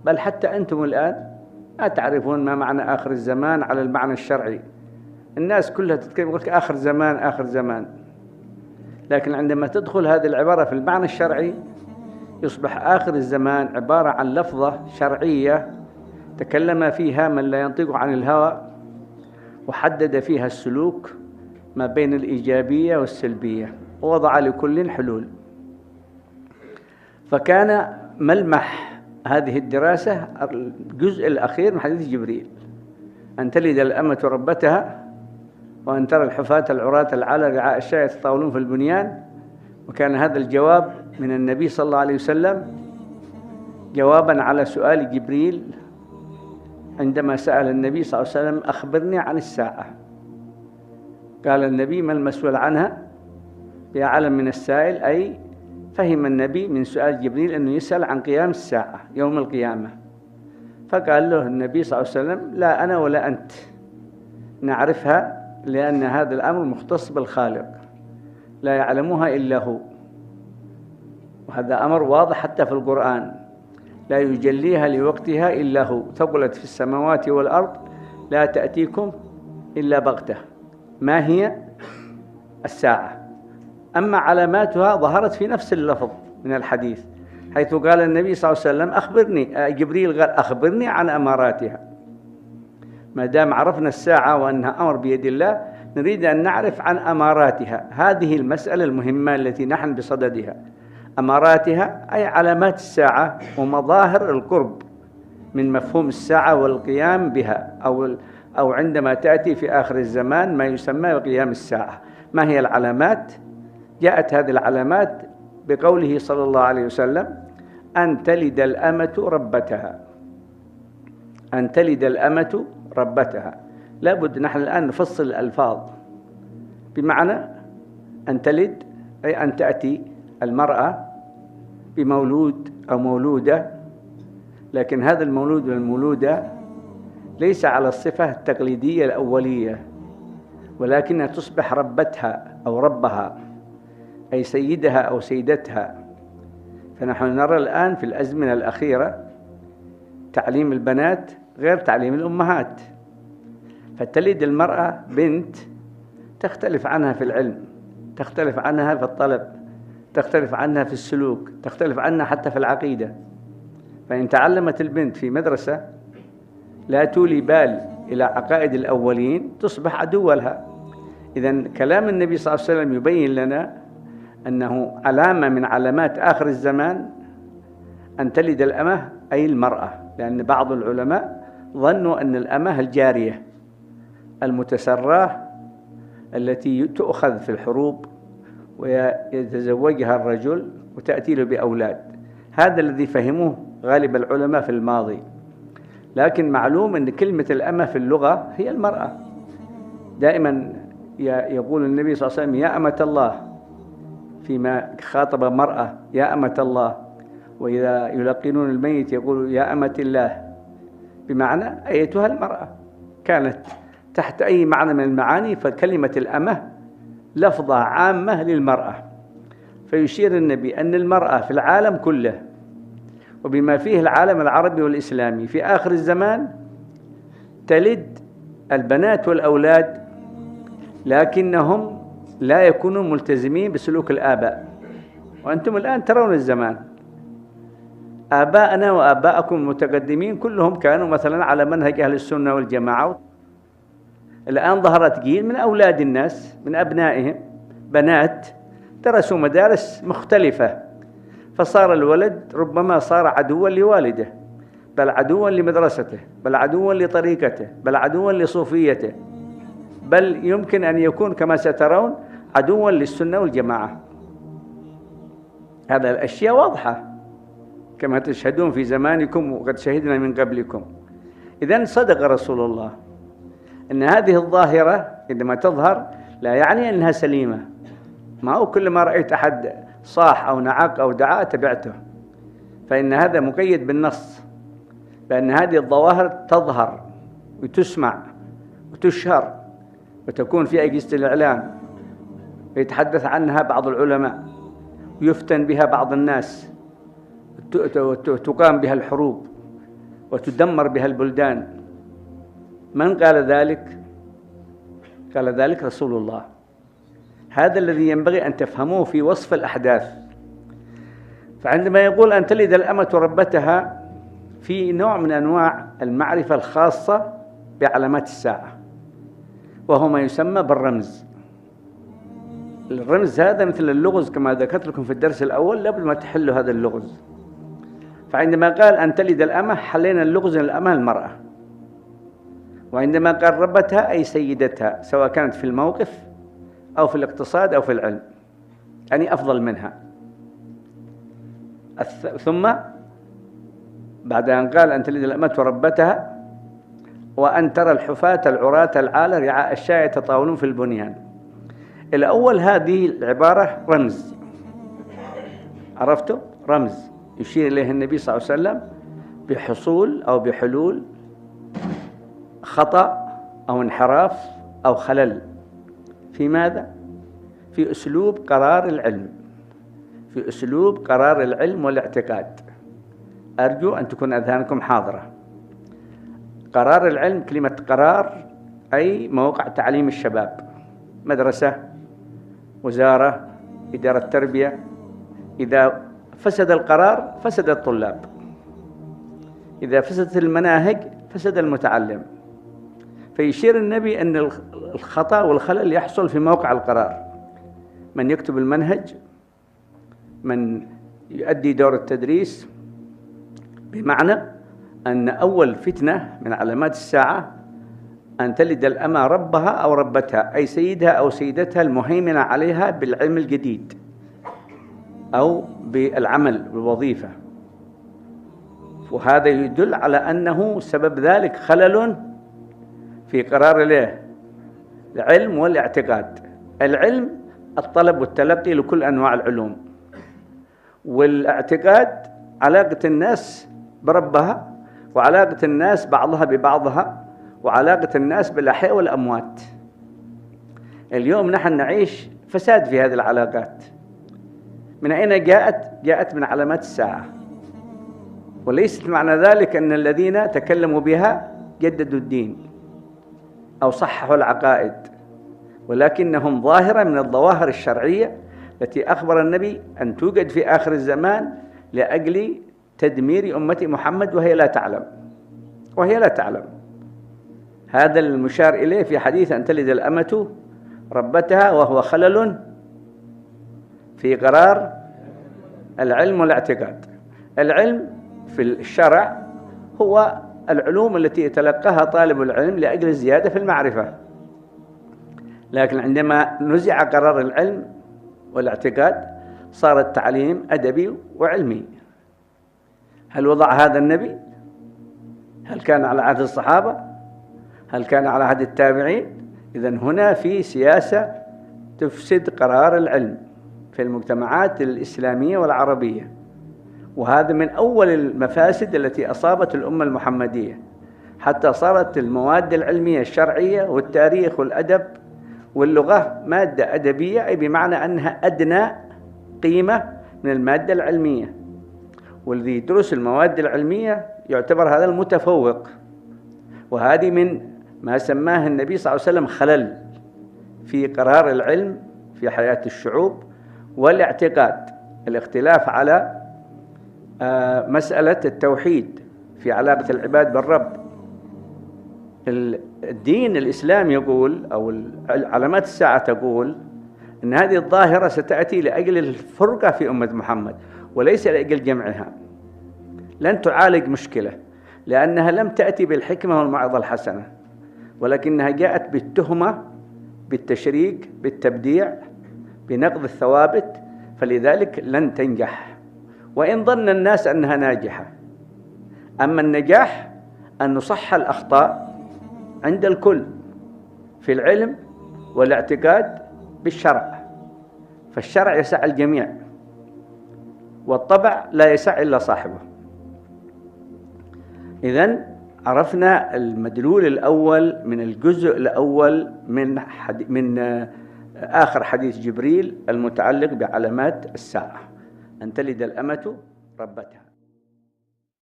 بل حتى أنتم الآن ما تعرفون ما معنى آخر الزمان على المعنى الشرعي. الناس كلها تتكلم يقول لك آخر زمان آخر زمان، لكن عندما تدخل هذه العبارة في المعنى الشرعي يصبح آخر الزمان عبارة عن لفظة شرعية تكلم فيها من لا ينطق عن الهوى، وحدد فيها السلوك ما بين الإيجابية والسلبية، ووضع لكل حلول. فكان ملمح هذه الدراسة الجزء الأخير من حديث جبريل، أن تلد الأمة ربتها وأن ترى الحفاة العراة العالى رعاء الشاة يتطاولون في البنيان. وكان هذا الجواب من النبي صلى الله عليه وسلم جوابا على سؤال جبريل عندما سأل النبي صلى الله عليه وسلم أخبرني عن الساعة. قال النبي ما المسؤول عنها بأعلم من السائل، أي فهم النبي من سؤال جبريل أنه يسأل عن قيام الساعة يوم القيامة. فقال له النبي صلى الله عليه وسلم لا أنا ولا أنت نعرفها، لأن هذا الأمر مختص بالخالق لا يعلمها إلا هو، وهذا أمر واضح حتى في القرآن، لا يجليها لوقتها إلا هو، ثقلت في السماوات والأرض لا تأتيكم إلا بغتة. ما هي الساعة؟ أما علاماتها ظهرت في نفس اللفظ من الحديث، حيث قال النبي صلى الله عليه وسلم أخبرني، جبريل قال أخبرني عن أماراتها. ما دام عرفنا الساعة وأنها أمر بيد الله، نريد أن نعرف عن أماراتها. هذه المسألة المهمة التي نحن بصددها. أماراتها أي علامات الساعة ومظاهر القرب من مفهوم الساعة والقيام بها، أو عندما تأتي في آخر الزمان ما يسمى بقيام الساعة. ما هي العلامات؟ جاءت هذه العلامات بقوله صلى الله عليه وسلم أن تلد الأمة ربتها. أن تلد الأمة ربتها، لابد نحن الآن نفصل الألفاظ. بمعنى أن تلد أي أن تأتي المرأة بمولود أو مولودة، لكن هذا المولود والمولودة ليس على الصفة التقليدية الأولية، ولكنها تصبح ربتها أو ربها، أي سيدها أو سيدتها. فنحن نرى الآن في الأزمنة الأخيرة تعليم البنات غير تعليم الأمهات، فتلد المرأة بنت تختلف عنها في العلم، تختلف عنها في الطلب، تختلف عنها في السلوك، تختلف عنها حتى في العقيدة. فإن تعلمت البنت في مدرسة لا تولي بال إلى عقائد الأولين تصبح عدوة لها. إذن كلام النبي صلى الله عليه وسلم يبين لنا أنه علامة من علامات آخر الزمان أن تلد الأمة أي المرأة، لأن بعض العلماء ظنوا أن الأمة الجارية المتسراه التي تؤخذ في الحروب ويتزوجها الرجل وتأتي له بأولاد. هذا الذي فهموه غالب العلماء في الماضي، لكن معلوم أن كلمة الأمة في اللغة هي المرأة. دائما يقول النبي صلى الله عليه وسلم يا أمة الله فيما خاطب مرأة، يا أمة الله. وإذا يلقنون الميت يقول يا أمة الله، بمعنى أيتها المرأة. كانت تحت أي معنى من المعاني، فكلمة الأمة لفظة عامة للمرأة. فيشير النبي أن المرأة في العالم كله وبما فيه العالم العربي والإسلامي في آخر الزمان تلد البنات والأولاد، لكنهم لا يكونوا ملتزمين بسلوك الآباء. وأنتم الآن ترون الزمان، آباءنا وآباءكم المتقدمين كلهم كانوا مثلا على منهج أهل السنة والجماعة. الآن ظهرت جيل من أولاد الناس من أبنائهم بنات درسوا مدارس مختلفة، فصار الولد ربما صار عدوا لوالده، بل عدوا لمدرسته، بل عدوا لطريقته، بل عدوا لصوفيته، بل يمكن أن يكون كما سترون عدوا للسنة والجماعة. هذا الأشياء واضحة كما تشهدون في زمانكم وقد شهدنا من قبلكم. إذن صدق رسول الله أن هذه الظاهرة عندما تظهر لا يعني أنها سليمة. ما هو كل ما رأيت أحد صاح أو نعق أو دعا تبعته، فإن هذا مقيد بالنص، لأن هذه الظواهر تظهر وتسمع وتشهر وتكون في أجهزة الإعلام ويتحدث عنها بعض العلماء ويفتن بها بعض الناس، تقام بها الحروب وتدمر بها البلدان. من قال ذلك؟ قال ذلك رسول الله. هذا الذي ينبغي أن تفهموه في وصف الأحداث. فعندما يقول أن تلد الأمة ربتها، في نوع من أنواع المعرفة الخاصة بعلامات الساعة، وهو ما يسمى بالرمز. الرمز هذا مثل اللغز كما ذكرت لكم في الدرس الأول، قبل ما تحلوا هذا اللغز. فعندما قال أن تلد الأمة حلينا اللغز الأمة المرأة، وعندما قال ربتها أي سيدتها، سواء كانت في الموقف أو في الاقتصاد أو في العلم، يعني أفضل منها. ثم بعد أن قال أن تلد الأمة ربتها، وأن ترى الحفاة العراة العالة رعاء الشاة يتطاولون في البنيان. الأول هذه العبارة رمز، عرفتوا؟ رمز يشير إليه النبي صلى الله عليه وسلم بحصول أو بحلول خطأ أو انحراف أو خلل في ماذا؟ في أسلوب قرار العلم، في أسلوب قرار العلم والاعتقاد. أرجو أن تكون أذهانكم حاضرة. قرار العلم، كلمة قرار أي موقع تعليم الشباب، مدرسة، وزارة، إدارة تربية. إذا فسد القرار فسد الطلاب، إذا فسدت المناهج فسد المتعلم. فيشير النبي أن الخطأ والخلل يحصل في موقع القرار، من يكتب المنهج، من يؤدي دور التدريس. بمعنى أن أول فتنة من علامات الساعة أن تلد الأمة ربها أو ربتها، أي سيدها أو سيدتها المهيمنة عليها بالعلم الجديد أو بالعمل بالوظيفة. وهذا يدل على أنه سبب ذلك خلل في قرار العلم والاعتقاد. العلم الطلب والتلقي لكل أنواع العلوم، والاعتقاد علاقة الناس بربها، وعلاقة الناس بعضها ببعضها، وعلاقة الناس بالأحياء والأموات. اليوم نحن نعيش فساد في هذه العلاقات. من أين جاءت؟ جاءت من علامات الساعة، وليست معنى ذلك أن الذين تكلموا بها جددوا الدين أو صححوا العقائد، ولكنهم ظاهرة من الظواهر الشرعية التي أخبر النبي أن توجد في آخر الزمان لأجل تدمير أمة محمد، وهي لا تعلم. هذا المشار إليه في حديث أن تلد الأمة ربتها، وهو خلل في قرار العلم والاعتقاد. العلم في الشرع هو العلوم التي يتلقاها طالب العلم لأجل الزيادة في المعرفة، لكن عندما نزع قرار العلم والاعتقاد صار التعليم أدبي وعلمي. هل وضع هذا النبي؟ هل كان على عهد الصحابة؟ هل كان على عهد التابعين؟ إذن هنا في سياسة تفسد قرار العلم في المجتمعات الإسلامية والعربية، وهذا من أول المفاسد التي أصابت الأمة المحمدية، حتى صارت المواد العلمية الشرعية والتاريخ والأدب واللغة مادة أدبية، أي بمعنى أنها أدنى قيمة من المادة العلمية، والذي يدرس المواد العلمية يعتبر هذا المتفوق. وهذه من ما سماه النبي صلى الله عليه وسلم خلل في قرار العلم في حياة الشعوب والاعتقاد. الاختلاف على مسألة التوحيد في علاقة العباد بالرب. الدين الإسلام يقول، أو علامات الساعة تقول، أن هذه الظاهرة ستأتي لأجل الفرقة في أمة محمد وليس لأجل جمعها. لن تعالج مشكلة، لأنها لم تأتي بالحكمة والموعظة الحسنة، ولكنها جاءت بالتهمة، بالتشريك، بالتبديع، بنقض الثوابت، فلذلك لن تنجح، وإن ظن الناس أنها ناجحة. أما النجاح أن نصحح الأخطاء عند الكل في العلم والاعتقاد بالشرع، فالشرع يسع الجميع، والطبع لا يسع إلا صاحبه. إذن عرفنا المدلول الأول من الجزء الأول من آخر حديث جبريل المتعلق بعلامات الساعة، أن تلد الأمة ربتها.